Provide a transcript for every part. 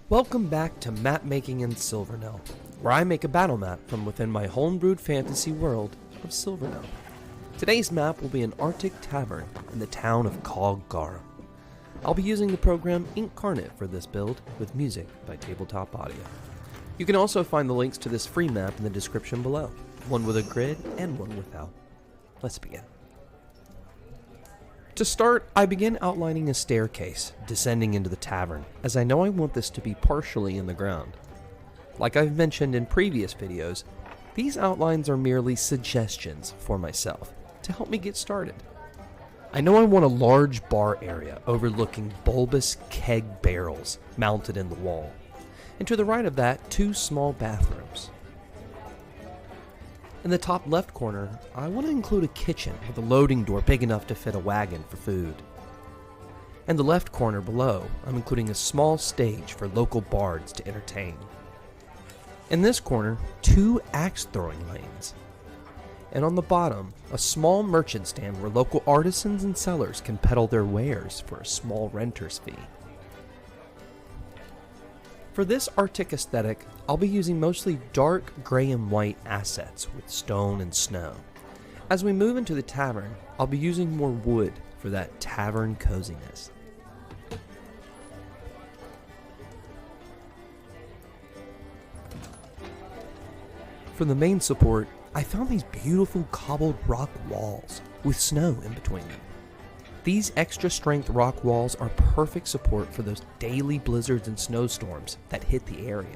Welcome back to Map Making in Silvernell, where I make a battle map from within my homebrewed fantasy world of Silvernell. Today's map will be an Arctic tavern in the town of Coggarum. I'll be using the program Inkarnate for this build, with music by Tabletop Audio. You can also find the links to this free map in the description below, one with a grid and one without. Let's begin. To start, I begin outlining a staircase descending into the tavern, as I know I want this to be partially in the ground. Like I've mentioned in previous videos, these outlines are merely suggestions for myself to help me get started. I know I want a large bar area overlooking bulbous keg barrels mounted in the wall, and to the right of that, 2 small bathrooms. In the top left corner, I want to include a kitchen with a loading door big enough to fit a wagon for food. In the left corner below, I'm including a small stage for local bards to entertain. In this corner, 2 axe throwing lanes. And on the bottom, a small merchant stand where local artisans and sellers can peddle their wares for a small renter's fee. For this Arctic aesthetic, I'll be using mostly dark gray and white assets with stone and snow. As we move into the tavern, I'll be using more wood for that tavern coziness. For the main support, I found these beautiful cobbled rock walls with snow in between them. These extra strength rock walls are perfect support for those daily blizzards and snowstorms that hit the area.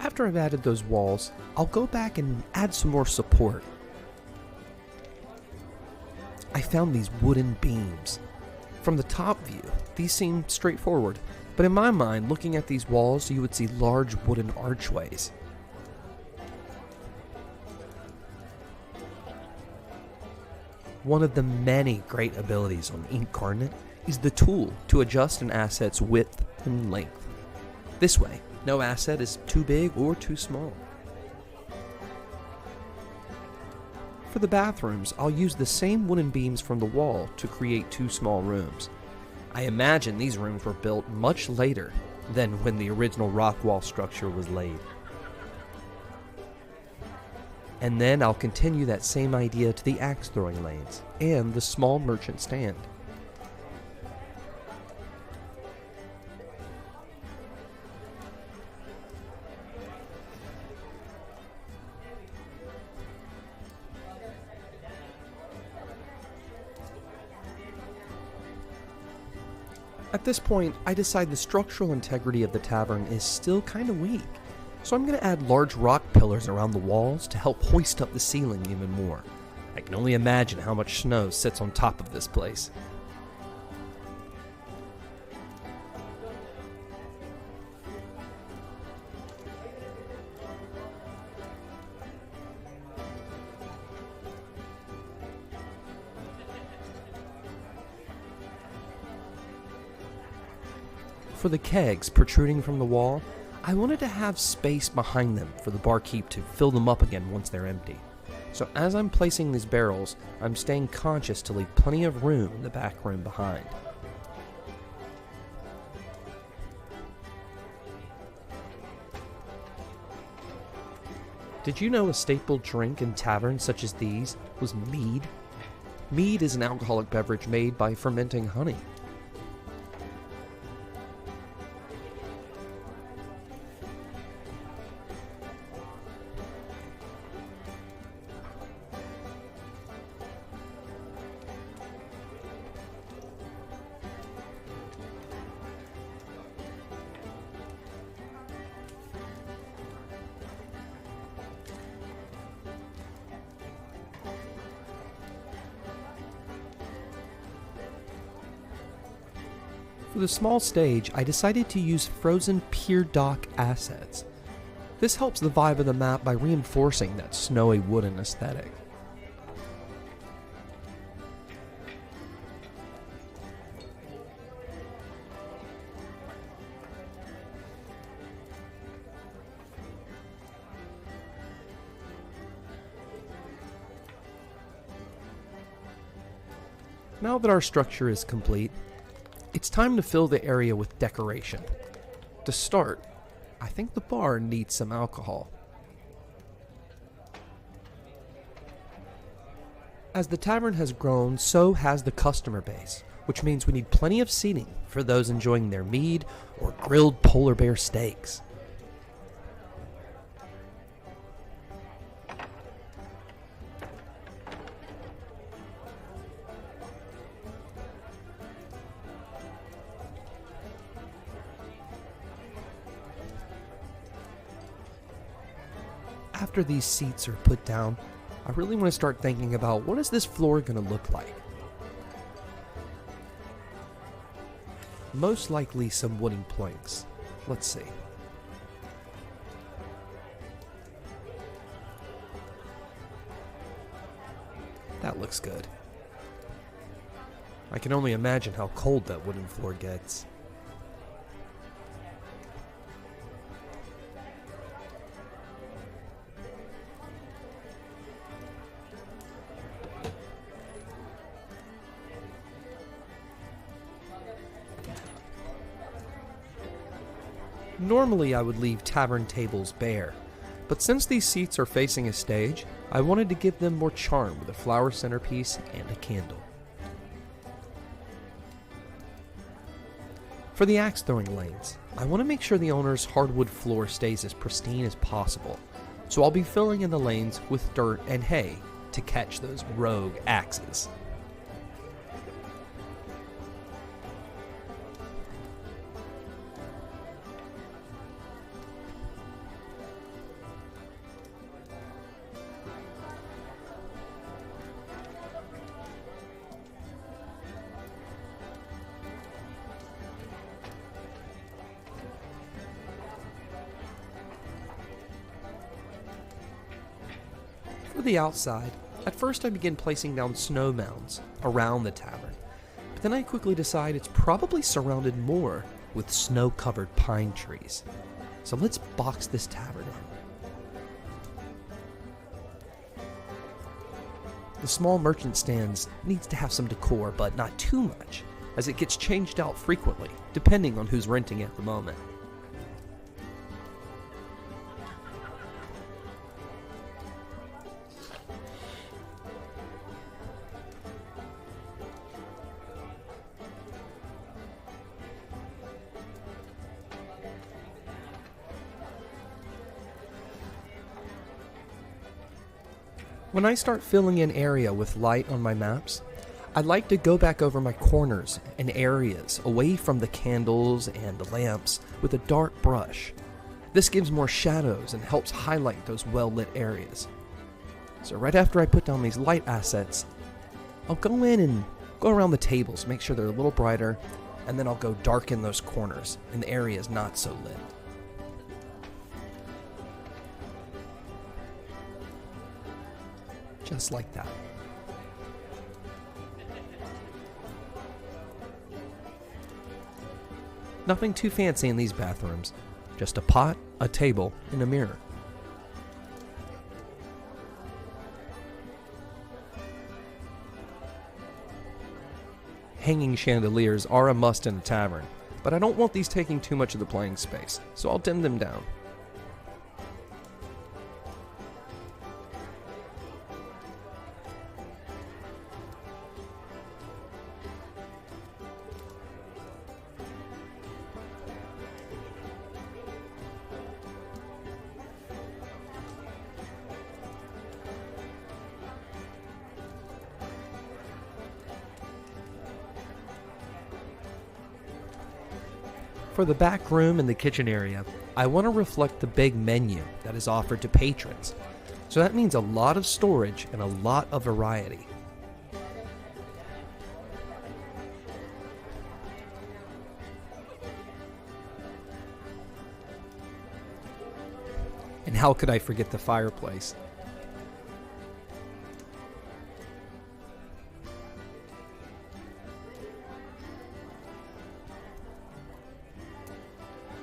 After I've added those walls, I'll go back and add some more support. I found these wooden beams. From the top view, these seem straightforward, but in my mind, looking at these walls, you would see large wooden archways. One of the many great abilities on Inkarnate is the tool to adjust an asset's width and length. This way, no asset is too big or too small. For the bathrooms, I'll use the same wooden beams from the wall to create 2 small rooms. I imagine these rooms were built much later than when the original rock wall structure was laid. And then I'll continue that same idea to the axe throwing lanes and the small merchant stand. At this point, I decide the structural integrity of the tavern is still kinda weak, so I'm gonna add large rock pillars around the walls to help hoist up the ceiling even more. I can only imagine how much snow sits on top of this place. For the kegs protruding from the wall, I wanted to have space behind them for the barkeep to fill them up again once they're empty. So as I'm placing these barrels, I'm staying conscious to leave plenty of room in the back room behind. Did you know a staple drink in taverns such as these was mead? Mead is an alcoholic beverage made by fermenting honey. For the small stage, I decided to use frozen pier dock assets. This helps the vibe of the map by reinforcing that snowy wooden aesthetic. Now that our structure is complete, it's time to fill the area with decoration. To start, I think the bar needs some alcohol. As the tavern has grown, so has the customer base, which means we need plenty of seating for those enjoying their mead or grilled polar bear steaks. After these seats are put down, I really want to start thinking about what is this floor going to look like. Most likely some wooden planks. Let's see. That looks good. I can only imagine how cold that wooden floor gets. Normally I would leave tavern tables bare, but since these seats are facing a stage, I wanted to give them more charm with a flower centerpiece and a candle. For the axe throwing lanes, I want to make sure the owner's hardwood floor stays as pristine as possible, so I'll be filling in the lanes with dirt and hay to catch those rogue axes. For the outside, at first I begin placing down snow mounds around the tavern, but then I quickly decide it's probably surrounded more with snow-covered pine trees. So let's box this tavern in. The small merchant stands needs to have some decor, but not too much, as it gets changed out frequently, depending on who's renting at the moment. When I start filling in area with light on my maps, I like to go back over my corners and areas away from the candles and the lamps with a dark brush. This gives more shadows and helps highlight those well-lit areas. So right after I put down these light assets, I'll go in and go around the tables, make sure they're a little brighter, and then I'll go darken those corners in the areas not so lit. Just like that. Nothing too fancy in these bathrooms, just a pot, a table, and a mirror. Hanging chandeliers are a must in a tavern, but I don't want these taking too much of the playing space, so I'll dim them down. For the back room and the kitchen area, I want to reflect the big menu that is offered to patrons. So that means a lot of storage and a lot of variety. And how could I forget the fireplace?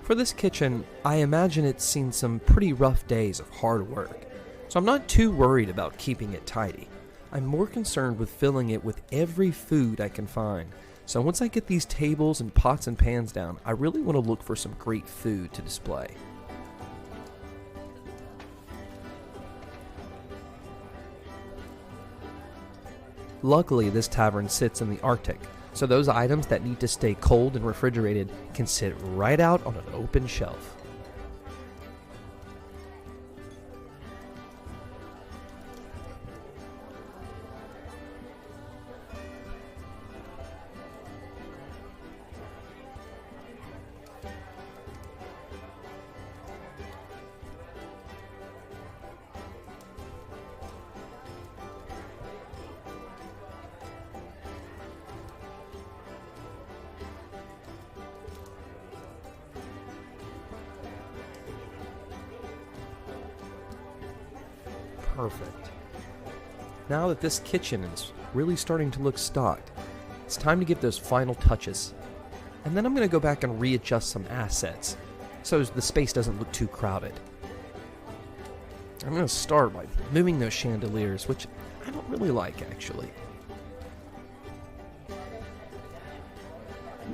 For this kitchen, I imagine it's seen some pretty rough days of hard work, so I'm not too worried about keeping it tidy. I'm more concerned with filling it with every food I can find. So once I get these tables and pots and pans down, I really want to look for some great food to display. Luckily, this tavern sits in the Arctic, so those items that need to stay cold and refrigerated can sit right out on an open shelf. Perfect. Now that this kitchen is really starting to look stocked, it's time to give those final touches. And then I'm going to go back and readjust some assets so the space doesn't look too crowded. I'm going to start by moving those chandeliers, which I don't really like actually. And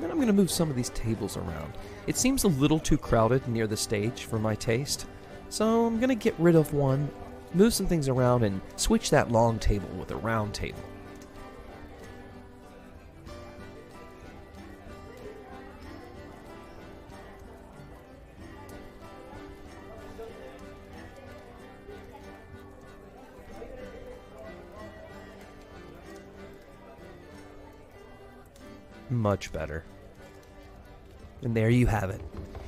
then I'm going to move some of these tables around. It seems a little too crowded near the stage for my taste, so I'm going to get rid of one, move some things around, and switch that long table with a round table. Much better. And there you have it.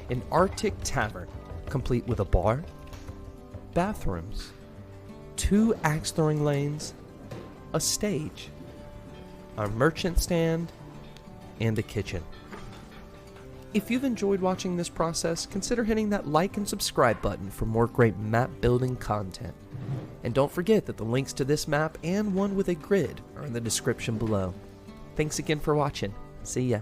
An Arctic tavern, complete with a bar, bathrooms, 2 axe-throwing lanes, a stage, a merchant stand, and a kitchen. If you've enjoyed watching this process, consider hitting that like and subscribe button for more great map building content. And don't forget that the links to this map and one with a grid are in the description below. Thanks again for watching. See ya.